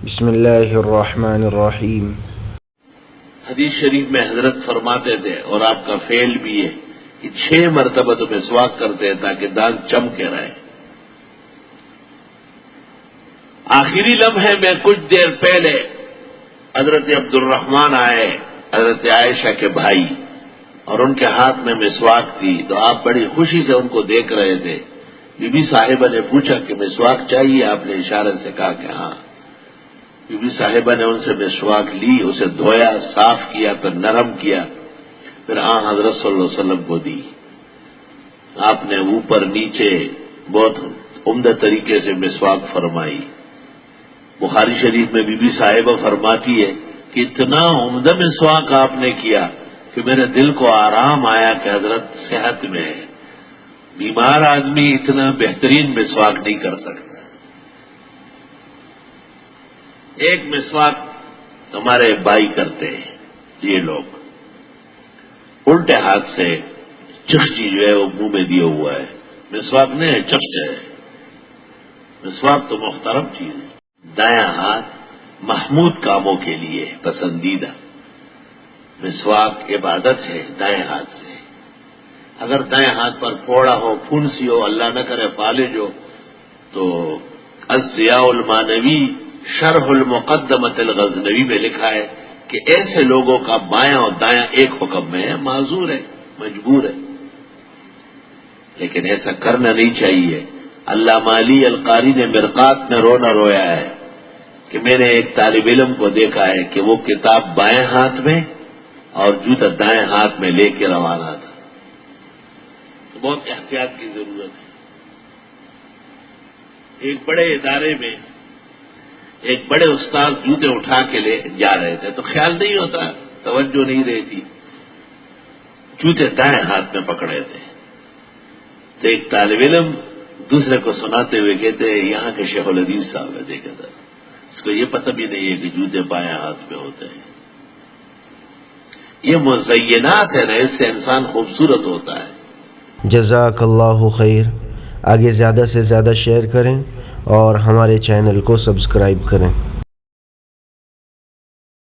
بسم اللہ الرحمن الرحیم۔ حدیث شریف میں حضرت فرماتے تھے اور آپ کا فعل بھی ہے کہ 6 مرتبہ تو مسواک کرتے ہیں تاکہ دانت چمکے رہے۔ آخری لمحے میں کچھ دیر پہلے حضرت عبد الرحمن آئے، حضرت عائشہ کے بھائی، اور ان کے ہاتھ میں مسواک تھی، تو آپ بڑی خوشی سے ان کو دیکھ رہے تھے۔ بی بی صاحبہ نے پوچھا کہ مسواک چاہیے؟ آپ نے اشارے سے کہا کہ ہاں۔ بی بی صاحبہ نے ان سے مسواک لی، اسے دھویا، صاف کیا، پھر نرم کیا، پھر حضرت صلی اللہ علیہ وسلم کو دی۔ آپ نے اوپر نیچے بہت عمدہ طریقے سے مسواک فرمائی۔ بخاری شریف میں بی بی صاحبہ فرماتی ہے کہ اتنا عمدہ مسواک آپ نے کیا کہ میرے دل کو آرام آیا کہ حضرت صحت میں ہے۔ بیمار آدمی اتنا بہترین مسواک نہیں کر سکتا۔ ایک مسواک ہمارے بھائی کرتے ہیں، یہ لوگ الٹے ہاتھ سے چخچی جو ہے وہ منہ میں دیا ہوا ہے، مسواک نہیں ہے، چخچ ہے۔ مسواک تو محترم چیز ہے۔ دایاں ہاتھ محمود کاموں کے لیے پسندیدہ، مسواک عبادت ہے دائیں ہاتھ سے۔ اگر دائیں ہاتھ پر پھوڑا ہو، پھنسی ہو، اللہ نہ کرے فالج ہو، تو الضیاء المانوی شرح المقدمۃ الغزنوی میں لکھا ہے کہ ایسے لوگوں کا بایاں اور دایاں ایک حکم میں ہے، معذور ہے، مجبور ہے، لیکن ایسا کرنا نہیں چاہیے۔ علامہ علی القاری نے مرقات میں رونا رویا ہے کہ میں نے ایک طالب علم کو دیکھا ہے کہ وہ کتاب بائیں ہاتھ میں اور جوتا دائیں ہاتھ میں لے کے روانہ تھا۔ تو بہت احتیاط کی ضرورت ہے۔ ایک بڑے ادارے میں ایک بڑے استاد جوتے اٹھا کے لے جا رہے تھے، تو خیال نہیں ہوتا، توجہ نہیں رہتی، جوتے دائیں ہاتھ میں پکڑے تھے۔ تو ایک طالب علم دوسرے کو سناتے ہوئے کہتے ہیں یہاں کے شیخ الحدیث صاحب نے دیکھا تھا، اس کو یہ پتہ بھی نہیں ہے کہ جوتے بائیں ہاتھ میں ہوتے ہیں۔ یہ مزینات ہے نا، اس سے انسان خوبصورت ہوتا ہے۔ جزاک اللہ خیر۔ آگے زیادہ سے زیادہ شیئر کریں اور ہمارے چینل کو سبسکرائب کریں۔